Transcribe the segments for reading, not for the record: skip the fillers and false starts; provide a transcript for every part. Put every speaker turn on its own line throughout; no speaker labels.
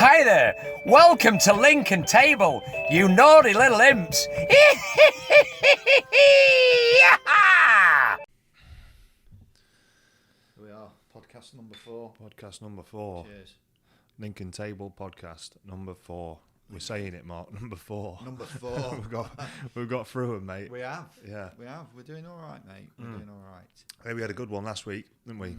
Hi there. Welcome to Lincoln Table, you naughty little imps.
Here we are, podcast number 4.
Podcast number 4.
Cheers.
Lincoln Table podcast number 4. We're saying it, Mark. Number 4.
Number 4.
we've got through them, mate.
We have.
Yeah.
We have. We're doing all right, mate. We're doing all right.
Hey, we had a good one last week, didn't we?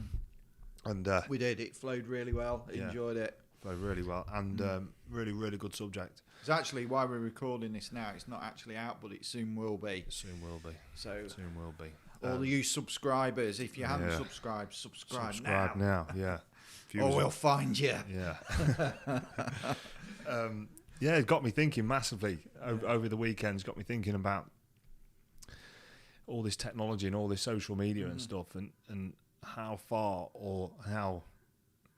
And
We did. It flowed really well.
Yeah.
Enjoyed it.
flowed really well. And really, really good subject.
It's actually why we're recording this now. It's not actually out, but it soon will be.
Soon will be.
So,
Soon will be.
all you subscribers, if you haven't
yeah.
subscribed, subscribe
Subscribe now. Yeah.
Or we'll find you.
Yeah. Yeah, it got me thinking massively over the weekend. It's got me thinking about all this technology and all this social media and stuff, and how far or how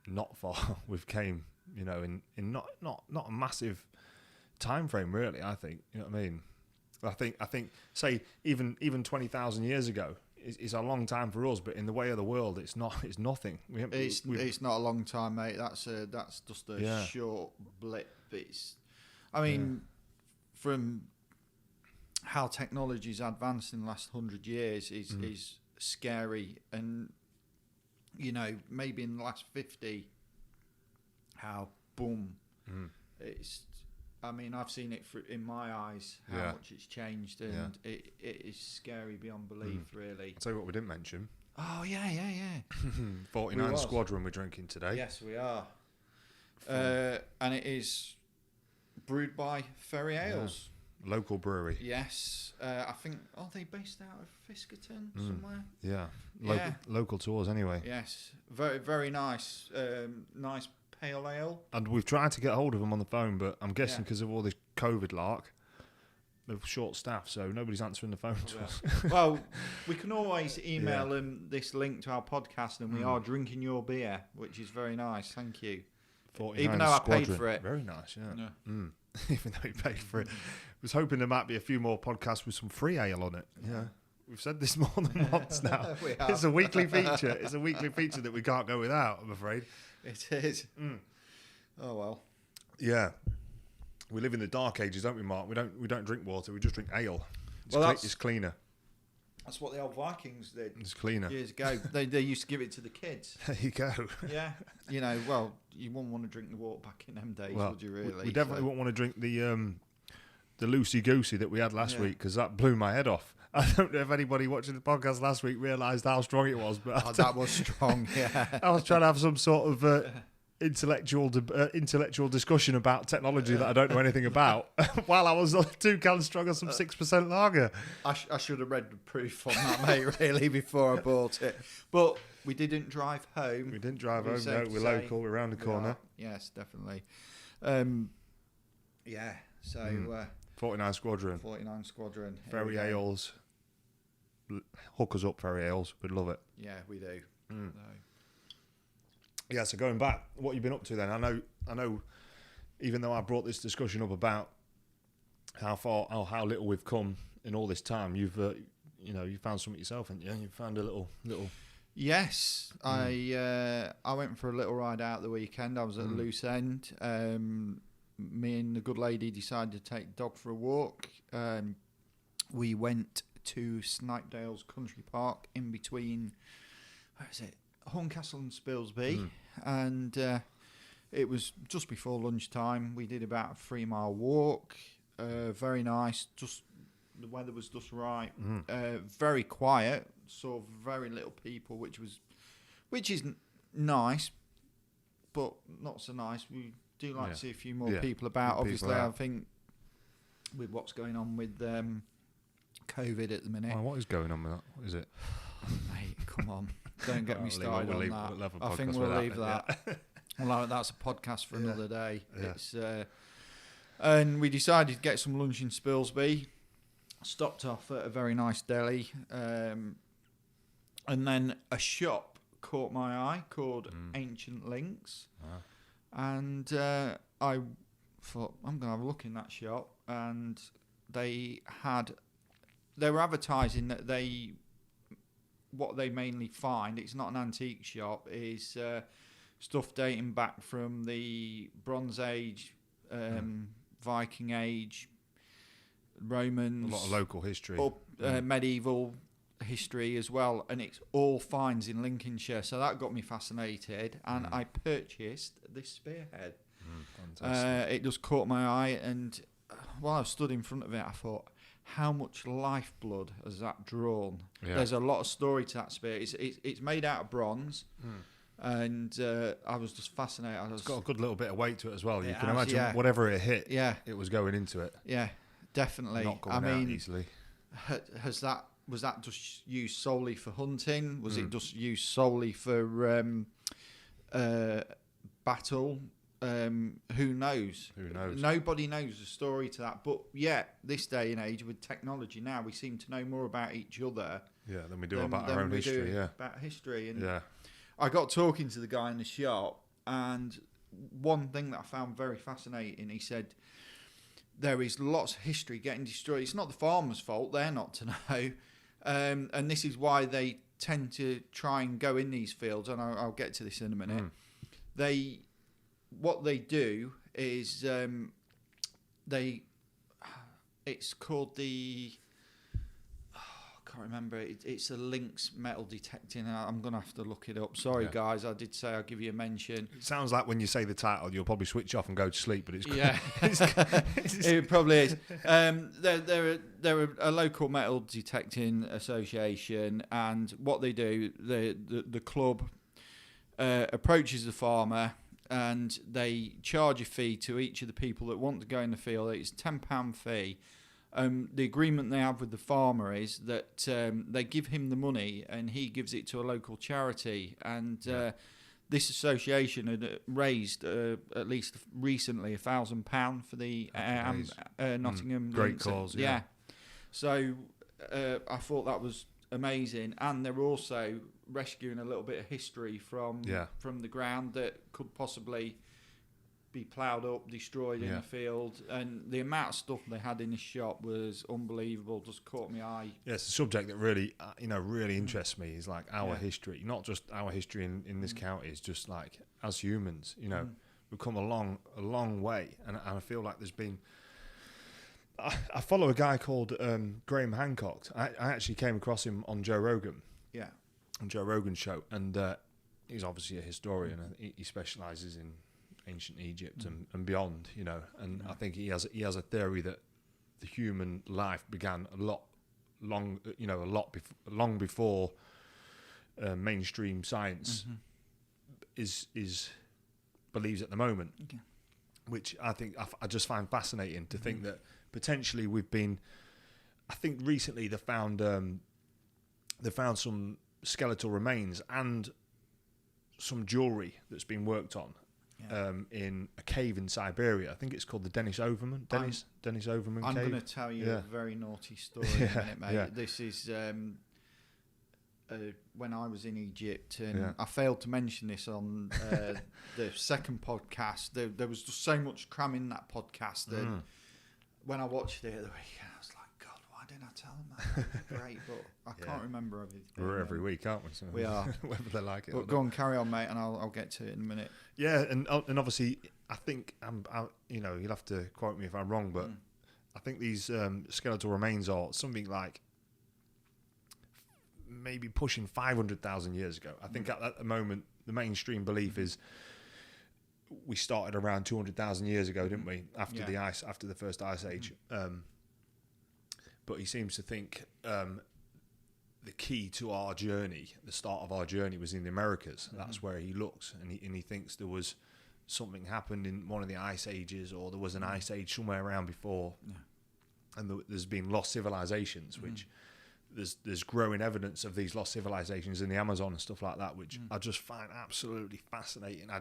not far we've came, you know, in not a massive time frame, really. I think, you know what I mean. I think say even 20,000 years ago is a long time for us, but in the way of the world, it's nothing.
It's not a long time, mate. That's just a short blip. I mean, from how technology's advanced in the last 100 years is scary, and you know, maybe in the last 50, how boom, it's. I mean, I've seen it in my eyes how much it's changed, and it is scary beyond belief, really.
I'll tell you what we didn't mention.
Oh yeah.
49 Squadron we're drinking today.
Yes, we are, and it is brewed by Ferry Ales.
Local brewery.
Yes, I think. Are they based out of Fiskerton somewhere?
Yeah.
Yeah.
Local to us anyway.
Yes, very very nice. Nice pale ale.
And we've tried to get hold of them on the phone, but I'm guessing because of all this COVID lark, they're short staffed, so nobody's answering the phone to us.
Well, we can always email them this link to our podcast, and we are drinking your beer, which is very nice. Thank you.
49
Even though I
Squadron.
paid for it.
Very nice, yeah. Even though we paid for it. I was hoping there might be a few more podcasts with some free ale on it. Yeah. We've said this more than once now. It's a weekly feature. It's a weekly feature that we can't go without, I'm afraid.
It is. Oh well.
Yeah. We live in the dark ages, don't we, Mark? We don't drink water, we just drink ale. It's cleaner.
That's what the old Vikings did.
It's cleaner.
Years ago. they used to give it to the kids.
There you go.
Yeah. You know, well, you wouldn't want to drink the water back in them days, would you really?
We definitely won't want to drink the loosey goosey that we had last week, because that blew my head off. I don't know if anybody watching the podcast last week realised how strong it was, but
that was strong. Yeah.
I was trying to have some sort of intellectual discussion about technology that I don't know anything about, while I was 2 cans strong on some 6% lager.
I should have read the proof on that, mate, really, before I bought it. But we didn't drive home.
We didn't drive home. No, we're local. We're around the corner.
Yes, definitely. Yeah. So
49 Squadron.
49 Squadron.
Ferry Ales. Hook us up, Ferry Ales. We'd love it.
Yeah, we do. So.
Yeah, so going back, what you've been up to then? I know. Even though I brought this discussion up about how little we've come in all this time, you found something yourself, haven't you? You found a little.
Yes, I went for a little ride out the weekend. I was at a loose end. Me and the good lady decided to take the dog for a walk. We went to Snipedale's Country Park in between. Where is it? Horncastle and Spilsby, and it was just before lunchtime. We did about a 3-mile walk. Very nice. Just the weather was just right. Very quiet. Saw very little people, which is nice, but not so nice. We do like to see a few more people about. Obviously, I think with what's going on with COVID at the minute.
Oh, what is going on with that? What is it?
Mate, come on. Don't get me started on that. I think we'll leave that. Well, that's a podcast for another day. Yeah. It's and we decided to get some lunch in Spilsby. Stopped off at a very nice deli. And then a shop caught my eye called Ancient Links. And I thought, I'm going to have a look in that shop. And they were advertising that what they mainly find, it's not an antique shop, is stuff dating back from the Bronze Age, Viking Age, Romans,
A lot of local history.
up medieval history as well, and it's all finds in Lincolnshire. So that got me fascinated, and I purchased this spearhead.
Fantastic.
It just caught my eye, and while I stood in front of it, I thought, how much lifeblood has that drawn?
Yeah.
There's a lot of story to that spear. It's made out of bronze, and I was just fascinated.
It's got a good little bit of weight to it as well. You
It
can
has,
imagine
yeah.
whatever it hit,
Yeah,
it was going into it.
yeah, definitely.
Not going
I
out
mean,
easily.
was that just used solely for hunting? Was it just used solely for battle? Who knows?
Who knows?
Nobody knows the story to that. But yet, this day and age with technology now, we seem to know more about each other
Yeah, than we do
than-
about
than
our own
we do
history. Yeah,
about history. And
yeah.
I got talking to the guy in the shop, and one thing that I found very fascinating, he said, there is lots of history getting destroyed. It's not the farmers' fault; they're not to know, and this is why they tend to try and go in these fields. And I'll get to this in a minute. What they do is it's called the I can't remember. It's a Lynx metal detecting. I'm gonna have to look it up. Sorry,
Yeah.
guys. I did say I'll give you a mention.
It sounds like when you say the title, you'll probably switch off and go to sleep. But it's
Yeah, it probably is. They're a local metal detecting association, and what they do, the club approaches the farmer, and they charge a fee to each of the people that want to go in the field. It's £10 fee. The agreement they have with the farmer is that they give him the money and he gives it to a local charity. And this association had raised at least recently £1,000 for the Nottingham.
Great
Lynx.
cause, yeah.
So I thought that was amazing, and they're also rescuing a little bit of history from the ground that could possibly be ploughed up, destroyed in a field, and the amount of stuff they had in the shop was unbelievable. Just caught my eye.
Yeah, it's a subject that really, really interests me. Is like our history, not just our history in this county. It's just like as humans, we've come a long way, and I feel like there's been. I follow a guy called Graham Hancock. I actually came across him on Joe Rogan.
Yeah.
On Joe Rogan's show, and he's obviously a historian, and he specialises in ancient Egypt and beyond, and I think he has a theory that the human life began long before mainstream science is believes at the moment, which I think I just find fascinating to think that potentially we've been. I think recently they found some skeletal remains and some jewelry that's been worked on. In a cave in Siberia. I think it's called the Denis Overman Cave.
I'm going to tell you a very naughty story in a minute, mate.
Yeah.
This is when I was in Egypt, and I failed to mention this on the second podcast. There was just so much cram in that podcast, and when I watched it at the weekend, I was like, God, why didn't I tell them that? That was great, but I can't remember everything.
We're every week, aren't we? So
We are.
Whether they like it.
But go on, carry on, mate, and I'll get to it in a minute.
Yeah, and obviously, I think you'll have to quote me if I'm wrong, but I think these skeletal remains are something like maybe pushing 500,000 years ago. I think at the moment, the mainstream belief is we started around 200,000 years ago, didn't we? After the first ice age. But he seems to think the key to our journey, the start of our journey, was in the Americas. That's where he looks, and he thinks there was something happened in one of the ice ages, or there was an ice age somewhere around before, and there's been lost civilizations, which there's growing evidence of these lost civilizations in the Amazon and stuff like that, which I just find absolutely fascinating. I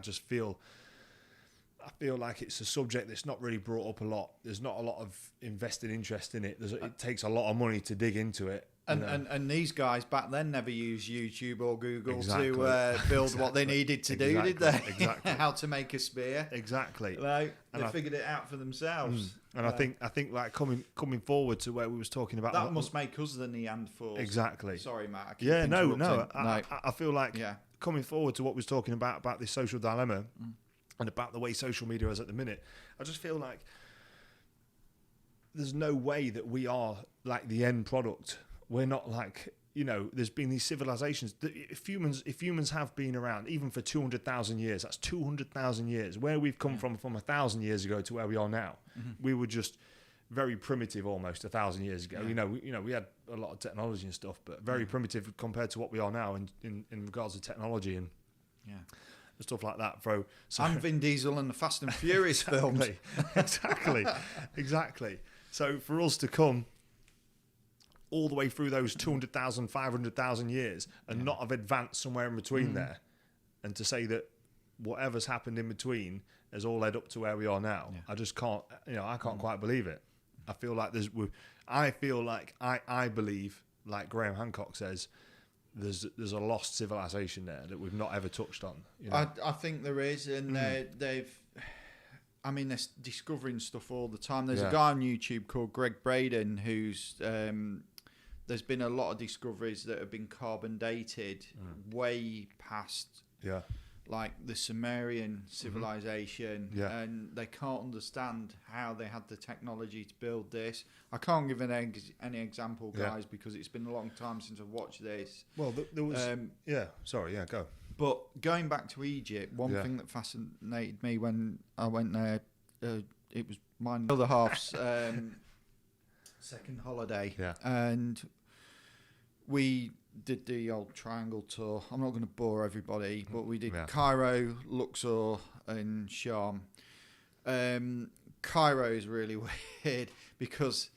feel like it's a subject that's not really brought up a lot. There's not a lot of invested interest in it. It takes a lot of money to dig into it.
And these guys back then never used YouTube or Google to build what they needed to do, did they?
Exactly.
How to make a spear.
Exactly.
They figured it out for themselves.
And I think like coming forward to where we was talking about
must make us the Neanderthals.
Exactly.
Sorry, Matt.
No. I feel like coming forward to what we was talking about this social dilemma and about the way social media is at the minute, I just feel like there's no way that we are like the end product. We're not like, you know, there's been these civilizations. If humans have been around, even for 200,000 years, that's 200,000 years. Where we've come from 1,000 years ago to where we are now, we were just very primitive almost 1,000 years ago. Yeah. We had a lot of technology and stuff, but very primitive compared to what we are now in regards to technology and stuff like that, bro. So,
I'm Vin Diesel and the Fast and Furious films.
Exactly. So for us to come all the way through those 200,000, 500,000 years and not have advanced somewhere in between there, and to say that whatever's happened in between has all led up to where we are now, I just can't, I can't quite believe it. I feel like I believe, like Graham Hancock says, there's a lost civilization there that we've not ever touched on.
I think there is, and they're discovering stuff all the time. There's a guy on YouTube called Greg Braden who's there's been a lot of discoveries that have been carbon dated way past like the Sumerian civilization, and they can't understand how they had the technology to build this. I can't give any example, guys, because it's been a long time since I've watched this.
Well, there was go.
But going back to Egypt, one thing that fascinated me when I went there, it was my other half's second holiday, and we did the old triangle tour. I'm not going to bore everybody, but we did Cairo, Luxor, and Sharm. Cairo is really weird because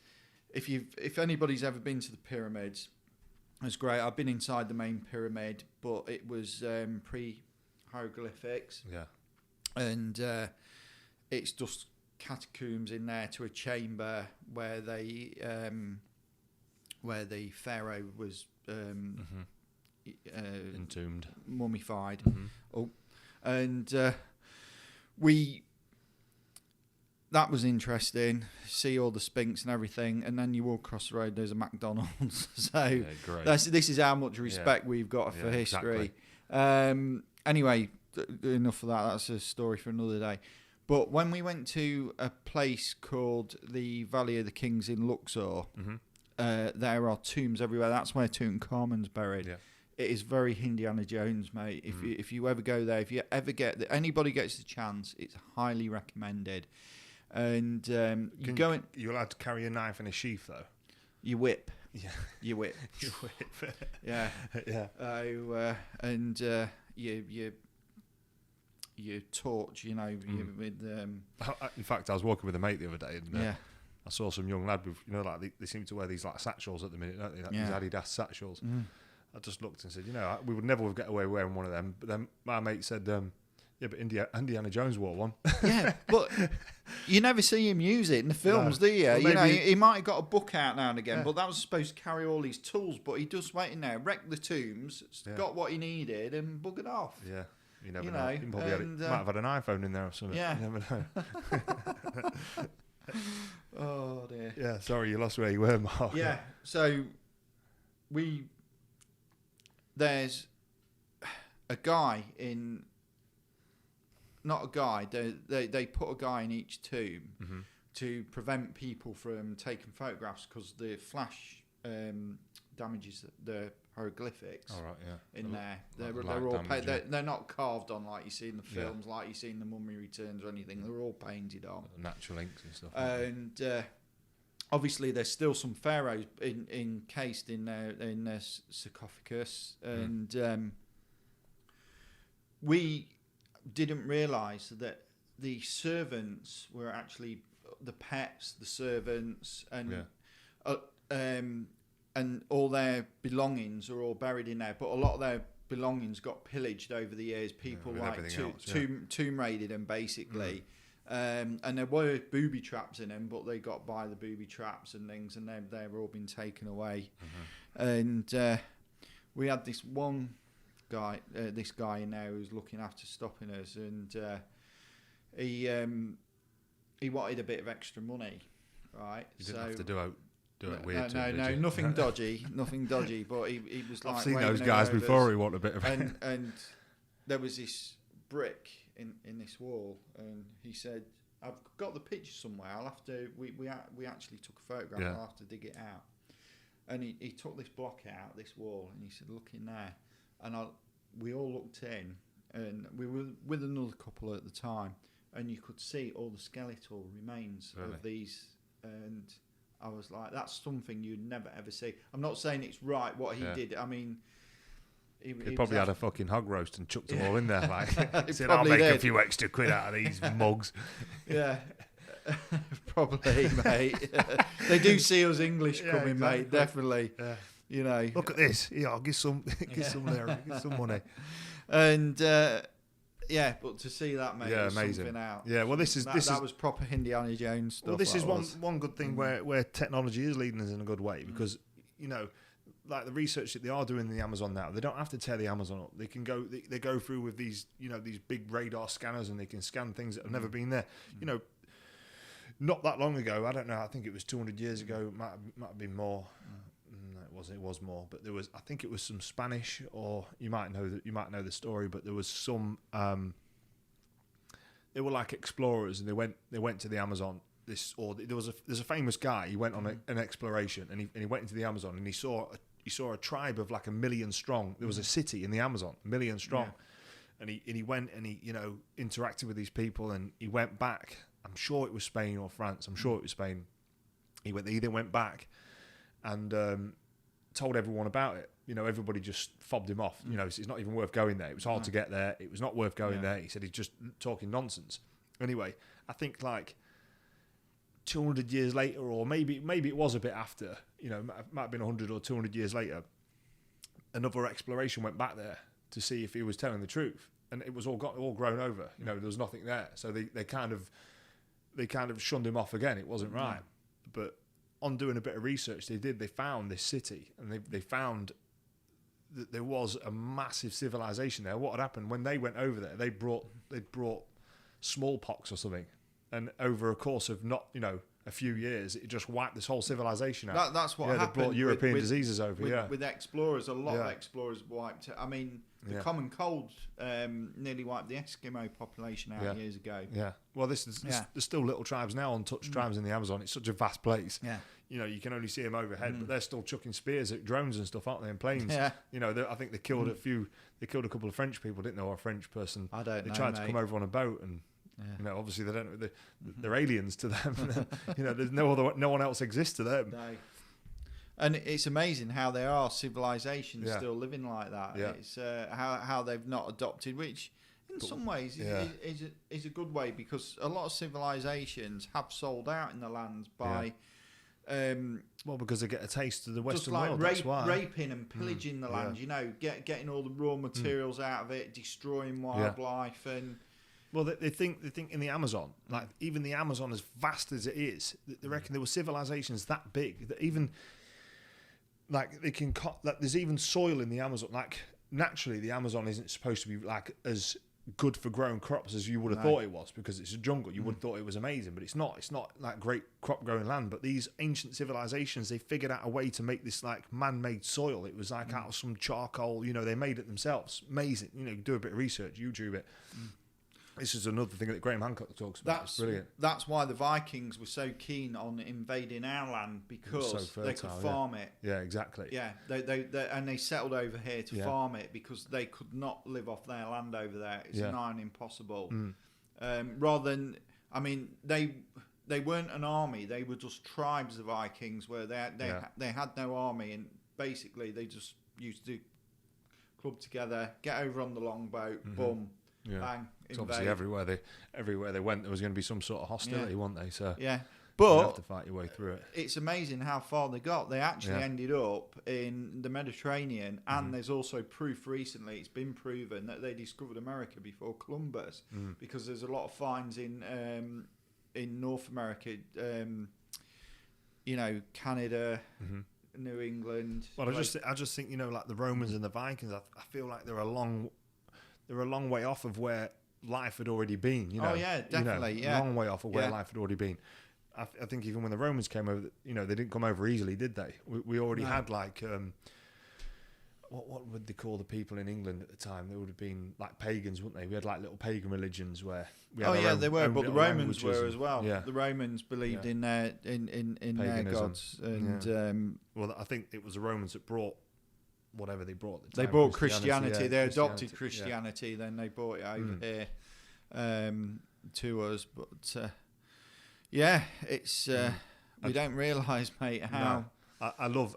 if anybody's ever been to the pyramids, it's great. I've been inside the main pyramid, but it was pre-hieroglyphics. Yeah. And it's just catacombs in there to a chamber where the pharaoh was
entombed,
mummified.
Mm-hmm.
That was interesting. See all the Sphinx and everything, and then you walk across the road. There's a McDonald's. So this is how much respect we've got for history.
Exactly.
Anyway, enough of that. That's a story for another day. But when we went to a place called the Valley of the Kings in Luxor, there are tombs everywhere. That's where Tutankhamun's buried. Yeah. It is very Indiana Jones, mate. If you ever go there, if you ever anybody gets the chance, it's highly recommended. And
you're allowed to carry a knife in a sheath, though.
You whip.
Yeah.
You whip.
You whip.
Yeah.
Yeah.
You torch, with.
In fact, I was walking with a mate the other day, and I saw some young lad with, like they seem to wear these like satchels at the minute, don't they? Like these Adidas satchels. I just looked and said, we would never get away wearing one of them. But then my mate said, but Indiana Jones wore one.
Yeah, but you never see him use it in the films, do you?
Well,
he might have got a book out now and again, but that was supposed to carry all his tools. But he just went in there, wrecked the tombs, got what he needed, and buggered off.
Yeah, you never know. He probably might have had an iPhone in there or something.
Yeah.
You never know.
Oh dear.
Yeah, sorry, you lost where you were, Mark.
Yeah, so there's a guy in. Not a guy. They put a guy in each tomb to prevent people from taking photographs because the flash damages the hieroglyphics.
All right, yeah.
In there, they're all they're not carved on like you see in the films, like you see in the Mummy Returns or anything. They're all painted on.
Natural inks and stuff.
And obviously, there's still some pharaohs encased in their sarcophagus, and we didn't realise that the servants were actually the pets, the servants, and all their belongings are all buried in there. But a lot of their belongings got pillaged over the years. People tomb raided them basically, and there were booby traps in them, but they got by the booby traps and things, and they've all been taken away. And we had this one guy in there who was looking after stopping us, and he wanted a bit of extra money, right?
You didn't have to do it weird.
No, nothing dodgy, nothing dodgy. But he was like,
I've seen
waving
those
it
guys
over
before
us.
who want a bit of.
and there was this brick in this wall, and he said, "I've got the picture somewhere. I'll have to." We actually took a photograph.
Yeah.
I'll have to dig it out. And he took this block out, this wall, and he said, "Look in there." And we all looked in, and we were with another couple at the time, and you could see all the skeletal remains
Really?
of these. And I was like, "That's something you'd never ever see." I'm not saying it's right what he did. I mean, he
Probably had a fucking hog roast and chucked them all in there. Like,
He
said, "I'll
probably
make a
did.
few extra quid out of these mugs."
Yeah, probably, mate. They do see us English
Yeah,
coming, mate.
exactly.
Definitely.
Yeah.
You know.
Look at this. Yeah, I'll give some, give some money.
And yeah, but to see that, mate,
Yeah,
was
amazing.
something out.
Yeah, well, this is
that was proper Indiana Jones stuff.
Well, this
that
is
was.
one good thing where technology is leading us in a good way, because you know, like the research that they are doing in the Amazon now, they don't have to tear the Amazon up. They can go, they go through with these, you know, these big radar scanners, and they can scan things that have never been there. You know, not that long ago, I don't know, I think it was 200 years ago, might have been more. It was more, but there was, I think it was some Spanish, or you might know the story, but there was some. They were like explorers, and they went to the Amazon. There's a famous guy. He went on an exploration, and he went into the Amazon, and he saw a tribe of like 1 million strong. There was a city in the Amazon, 1 million strong, and he went and he, you know, interacted with these people, and he went back. I'm sure it was Spain or France. I'm sure it was Spain. He then went back, and told everyone about it. You know, everybody just fobbed him off. You know, it's not even worth going there. It was hard to get there. It was not worth going there. He said he's just talking nonsense. Anyway, I think like 200 years later, or maybe it was a bit after, you know, might have been 100 or 200 years later, another exploration went back there to see if he was telling the truth. And it was all grown over. You know, there was nothing there. So they kind of shunned him off again. It wasn't right. But on doing a bit of research, they found this city, and they found that there was a massive civilization there. What had happened when they went over there? They brought smallpox or something, and over a course of not, you know, a few years, it just wiped this whole civilization out.
That's what
They
happened.
brought European
with
diseases over.
with explorers, a lot of
Yeah.
explorers wiped it. I mean, the
Yeah.
common cold nearly wiped the Eskimo population out years ago.
Yeah. Well, there's still little tribes now, untouched tribes in the Amazon. It's such a vast place.
Yeah.
You know, you can only see them overhead, but they're still chucking spears at drones and stuff, aren't they? And planes.
Yeah.
You know, I think they killed a few. They killed a couple of French people, didn't they? Or a French person.
I don't
They
know,
tried to
mate.
come over on a boat, and you know, obviously they don't. They're aliens to them. You know, there's no one else exists to them.
No. And it's amazing how there are civilizations
Yeah.
still living like that.
Yeah.
It's how they've not adopted, which in some ways is a good way, because a lot of civilizations have sold out in the lands by
Well, because they get a taste of the
just
Western
like
world. That's why.
raping and pillaging the land. You know, getting all the raw materials out of it, destroying wildlife, and
Well, they think in the Amazon, like even the Amazon, as vast as it is, they reckon there were civilizations that big that even like they can like there's even soil in the Amazon. Like naturally, the Amazon isn't supposed to be like as good for growing crops as you would have thought it was, because it's a jungle. You would have thought it was amazing, but it's not. It's not like great crop growing land. But these ancient civilizations, they figured out a way to make this like man-made soil. It was like out of some charcoal. You know, they made it themselves. Amazing. You know, do a bit of research, YouTube it. This is another thing that Graham Hancock talks about. It's brilliant.
That's why the Vikings were so keen on invading our land, because they could farm it.
Yeah, exactly.
Yeah, they settled over here to farm it, because they could not live off their land over there. It's nigh impossible. Rather than, I mean, they weren't an army; they were just tribes of Vikings, where they had no army, and basically they just used to club together, get over on the longboat, boom, bang,
It's obviously everywhere they went, there was going to be some sort of hostility, weren't they? So
yeah.
you
But
have to fight your way through it.
it's amazing how far they got. They actually ended up in the Mediterranean, and there's also proof recently, it's been proven, that they discovered America before Columbus, because there's a lot of finds in North America, you know, Canada, New England.
Well, I just think, you know, like the Romans and the Vikings, I feel like they're a long way off of where life had already been. You know,
Oh yeah, definitely.
a long way off of where life had already been. I think even when the Romans came over, you know, they didn't come over easily, did they? We already had like what would they call the people in England at the time? They would have been like pagans, wouldn't they? We had like little pagan religions where we had
they were, but the Romans were as well.
Yeah.
The Romans believed in their their gods, and
well, I think it was the Romans that brought whatever they brought. At the
they
time,
brought Christianity.
yeah,
they adopted Christianity, then they brought it over here to us. But it's we don't realise, mate, how.
No. I love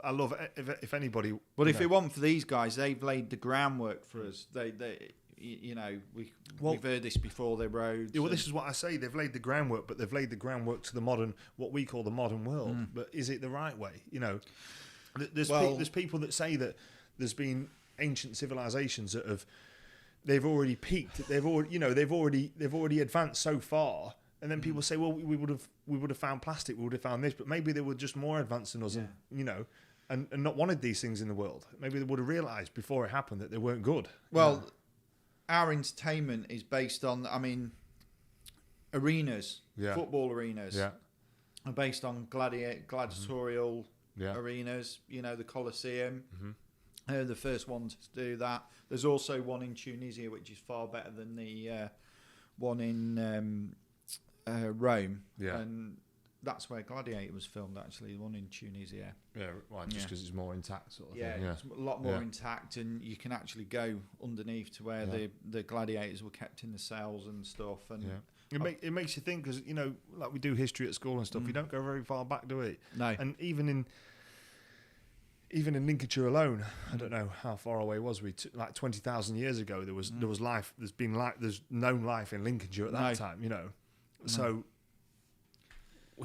if anybody.
But if it wasn't for these guys, they've laid the groundwork for us. They you know, we've heard this before. Their roads.
Yeah, well, this is what I say. They've laid the groundwork, but they've laid the groundwork to the modern, what we call the modern world. But is it the right way? You know, there's people that say that there's been ancient civilizations that they've already peaked. They've already advanced so far. And then people say, well, we would have found plastic, we would have found this, but maybe they were just more advanced than us, and you know, and not wanted these things in the world. Maybe they would have realised before it happened that they weren't good.
Well, our entertainment is based on, arenas, football arenas, are based on gladiatorial arenas. You know, the Colosseum. The first one to do that. There's also one in Tunisia, which is far better than the one in Rome, and that's where Gladiator was filmed. Actually, the one in Tunisia.
Yeah, right. Just because it's more intact, sort of thing.
It's a lot more intact, and you can actually go underneath to where the gladiators were kept in the cells and stuff. And
it makes you think, because you know, like we do history at school and stuff. You don't go very far back, do we?
No.
And even in Lincolnshire alone, I don't know how far away was we. Like 20,000 years ago, there was life. There's known life in Lincolnshire at that time. You know. So, you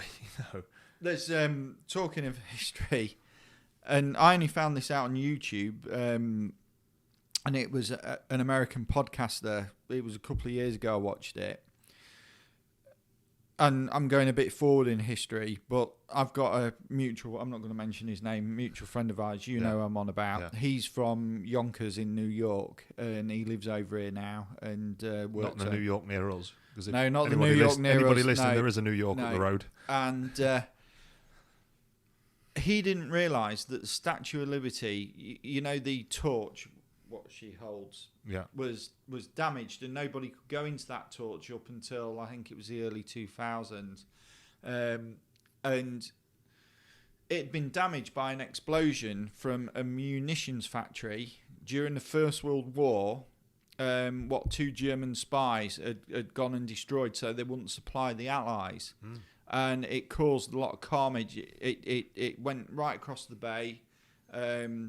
know,
there's talking of history, and I only found this out on YouTube, and it was an American podcaster. It was a couple of years ago I watched it, and I'm going a bit forward in history, but I've got a mutual. I'm not going to mention his name. Mutual friend of ours. You know who I'm on about. Yeah. He's from Yonkers in New York, and he lives over here now, and
not in the New York near us.
No, not the New York near us.
Anybody listening, there is a New York up the road.
And he didn't realise that the Statue of Liberty, you know, the torch, what she holds, was damaged, and nobody could go into that torch up until, I think it was the early 2000s. And it had been damaged by an explosion from a munitions factory during the First World War. Two German spies had gone and destroyed, so they wouldn't supply the Allies, and it caused a lot of carnage. It went right across the bay,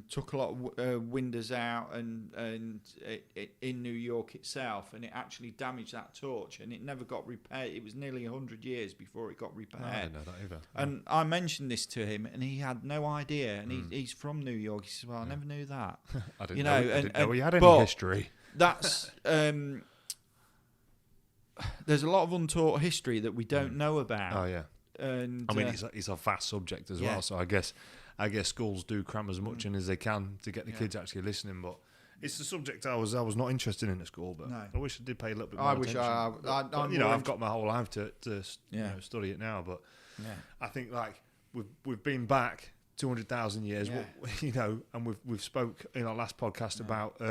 took a lot of windows out, and in New York itself, and it actually damaged that torch, and it never got repaired. It was nearly 100 years before it got repaired.
I didn't know that either.
And I mentioned this to him, and he had no idea. And he's from New York. He says, "Well, I never knew that."
I didn't know he had any history.
That's there's a lot of untaught history that we don't know about.
Oh yeah,
and
I mean it's a vast subject as well. So I guess schools do cram as much in as they can to get the kids actually listening. But it's a subject I was not interested in at school. But I wish I did pay a little bit more attention. I've got my whole life to study it now. But I think like we've been back 200,000 years. You know, and we've spoke in our last podcast about.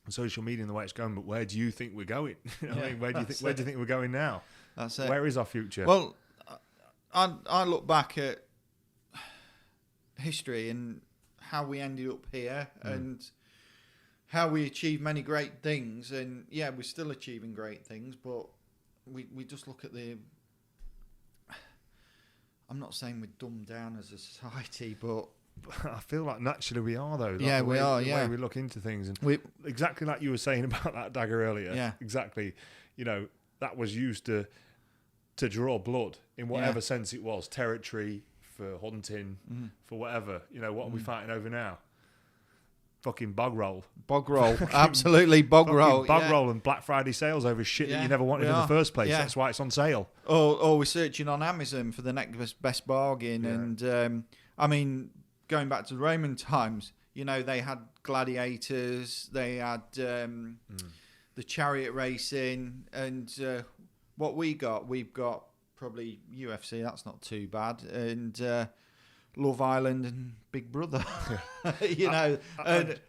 Social media and the way it's going, but where do you think we're going? You know what I mean? Where do you think we're going now?
That's it.
Where is our future?
Well, I look back at history and how we ended up here and how we achieved many great things, and we're still achieving great things, but we just look at the. I'm not saying we're dumbed down as a society, but.
I feel like naturally we are though.
Like we are.
The way we look into things, and exactly like you were saying about that dagger earlier.
Yeah.
Exactly. You know, that was used to draw blood in whatever sense it was, territory, for hunting, for whatever. You know, what are we fighting over now? Fucking bog roll.
Absolutely bog roll.
Bog roll and Black Friday sales over shit that you never wanted in the first place. That's why it's on sale.
Or we're searching on Amazon for the next best bargain, and I mean. Going back to the Roman times, you know, they had gladiators, they had the chariot racing, and we've got probably UFC. That's not too bad. And Love Island and Big Brother. You know, and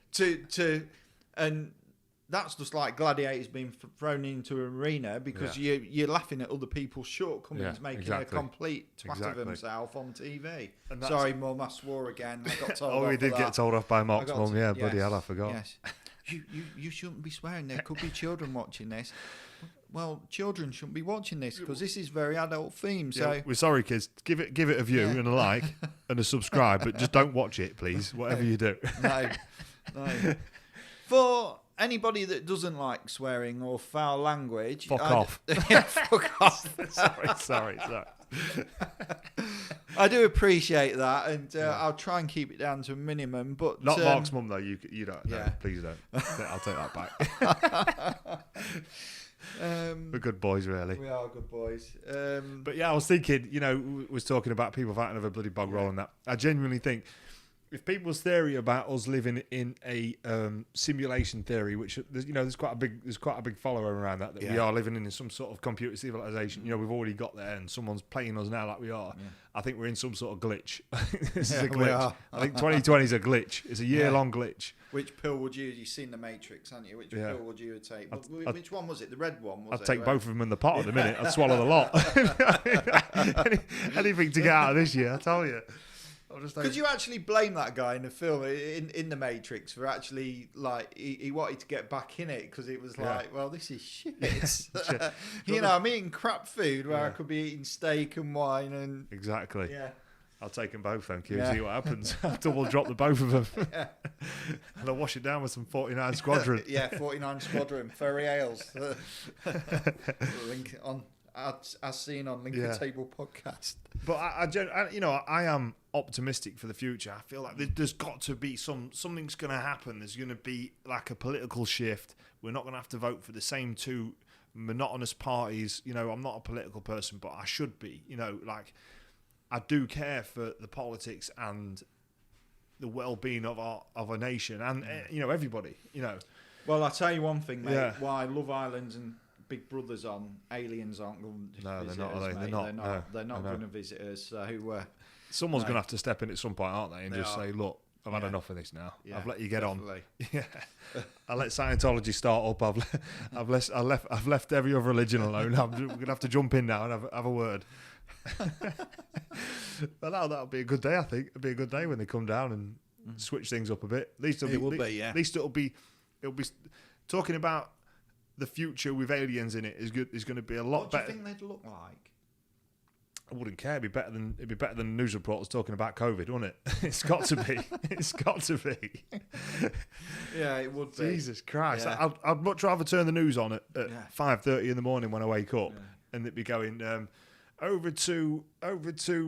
that's just like gladiators being thrown into an arena because you're laughing at other people's shortcomings, making a complete twat of himself on TV. Sorry, Mum, I swore again. I got told.
We did get told off by Mark's mum. Yeah, bloody hell, I forgot.
Yes. You shouldn't be swearing. There could be children watching this. Well, children shouldn't be watching this because this is very adult themed. So
we're sorry, kids. Give it a view and a like and a subscribe, but just don't watch it, please. Whatever you do.
No. For anybody that doesn't like swearing or foul language,
fuck off.
Fuck off.
sorry.
I do appreciate that, and I'll try and keep it down to a minimum. But
not Mark's mum though. You don't. Yeah. No, please don't. I'll take that back. We're good boys, really.
We are good boys.
But yeah, I was thinking, we was talking about people fighting over a bloody bog roll and that. I genuinely think if people's theory about us living in a simulation theory, which there's quite a big follower around that we are living in some sort of computer civilization. We've already got there, and someone's playing us now like we are. Yeah. I think we're in some sort of glitch. This is a glitch. I think 2020 is a glitch. It's a year-long glitch.
Which pill would you've seen The Matrix, haven't you? Which pill would you take? Which one was it? The red one?
I'd take both of them in the pot at the minute. I'd swallow the lot. Anything to get out of this year, I tell you.
Could you actually blame that guy in the film in The Matrix for actually he wanted to get back in it because it was well, this is shit. I'm eating crap food where I could be eating steak and wine and
exactly. Yeah, I'll take them both. Thank you. See what happens. I'll double drop the both of them, and I'll wash it down with some 49 Squadron.
49 Squadron Ferry Ales. Link on. As seen on Lincoln Table Podcast.
But I am optimistic for the future. I feel like there's got to be something's going to happen. There's going to be like a political shift. We're not going to have to vote for the same two monotonous parties. I'm not a political person, but I should be. I do care for the politics and the well-being of a nation and everybody.
Well, I'll tell you one thing, mate. Why Love Island and Big Brother's on, aliens aren't going to visit us, mate. They're not going to visit us. So,
someone's going to have to step in at some point, aren't they? And just say, look, I've had enough of this now. Yeah, I've let you get
definitely.
On. Yeah, I let Scientology start up. I've left every other religion alone. I'm going to have to jump in now and have a word. But that'll be a good day. I think it'll be a good day when they come down and switch things up a bit. At least At least it'll be talking about the future with aliens in it is going to be a lot better.
What do you think they'd look like?
I wouldn't care. It'd be better than news reporters talking about COVID, wouldn't it? It's got to be. It's got to be.
Yeah, it would be.
Jesus Christ! Yeah. I'd much rather turn the news on at 5:30 in the morning when I wake up, and it'd be going over to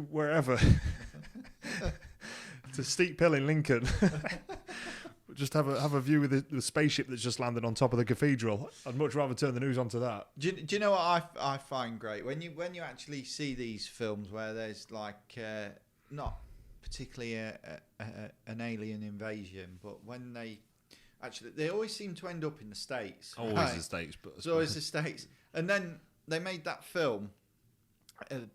wherever to Steep Hill in Lincoln. Just have a view with the spaceship that's just landed on top of the cathedral. I'd much rather turn the news onto that.
Do you know what I find great when you actually see these films where there's not particularly an alien invasion, but when they always seem to end up in the States.
Always the States, but
it's always the States. And then they made that film about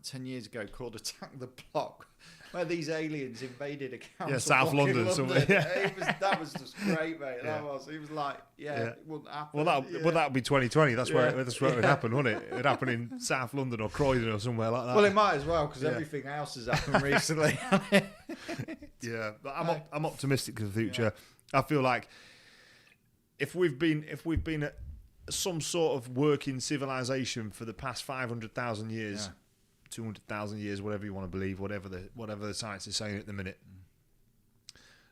10 years ago called Attack the Block, where these aliens invaded a council
South
block
London.
That was just great, mate. It was like, it wouldn't happen.
Well, that would be 2020. That's where it would happen, wouldn't it? It'd happen in South London or Croydon or somewhere like that.
Well, it might as well because everything else has happened recently.
But I'm optimistic for the future. Yeah. I feel like if we've been at some sort of working civilization for the past 500,000 years. 200,000 years, whatever you want to believe, whatever the science is saying at the minute.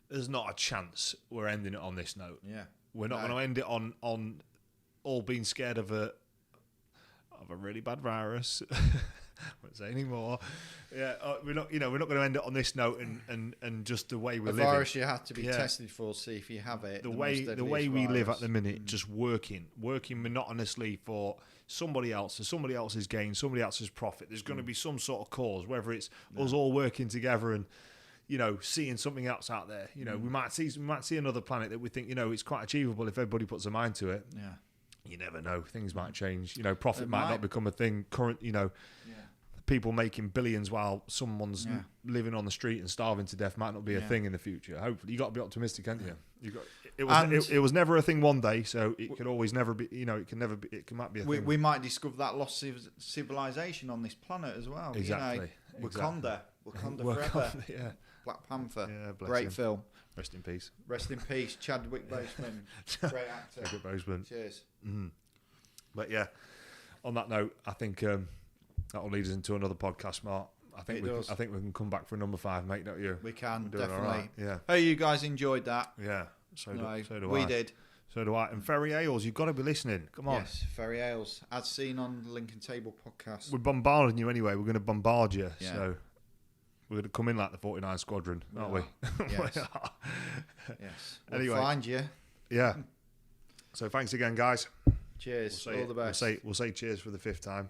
There's not a chance we're ending it on this note.
Yeah,
we're not going to end it on all being scared of a really bad virus. I won't say any more. Yeah, we're not going to end it on this note and just the way we're living.
A virus you have to be tested for, see if you have it.
The way we live at the minute, just working monotonously for somebody else's gain, somebody else's profit. There's going to be some sort of cause, whether it's us all working together and seeing something else out there. We might see another planet that we think it's quite achievable if everybody puts their mind to it.
Yeah.
you never know. Things might change. You know, profit
It
might
might.
not become a thing. People making billions while someone's living on the street and starving to death might not be a thing in the future. Hopefully, you got to be optimistic, haven't you? It was never a thing one day, so it could always never be. You know, it can never be. Might be a thing.
We might discover that lost civilization on this planet as well.
Exactly.
You know, Wakanda
Work
forever.
on- yeah.
Black Panther.
Yeah, bless
Great
him.
film.
Rest in peace.
Rest in peace, Chadwick Boseman. Great actor.
Jacob Boseman.
Cheers.
But yeah, on that note, I think that'll lead us into another podcast, Mark. I think
It does.
I think we can come back for number 5, mate. Don't you?
We can,
We're doing all
definitely.
right. Yeah,
Hey, you guys enjoyed that?
yeah. So do I.
We did.
So do I. And Ferry Ales, you've got to be listening. Come on.
Yes, Ferry Ales, as seen on the Lincoln Table podcast.
We're bombarding you anyway. We're going to bombard you.
Yeah.
So we're going to come in like the 49 Squadron, aren't we?
Yes.
We are.
Yes. We'll
Anyway.
find you.
Yeah. So thanks again, guys.
Cheers.
We'll say
All the best.
We'll say cheers for the 5th time.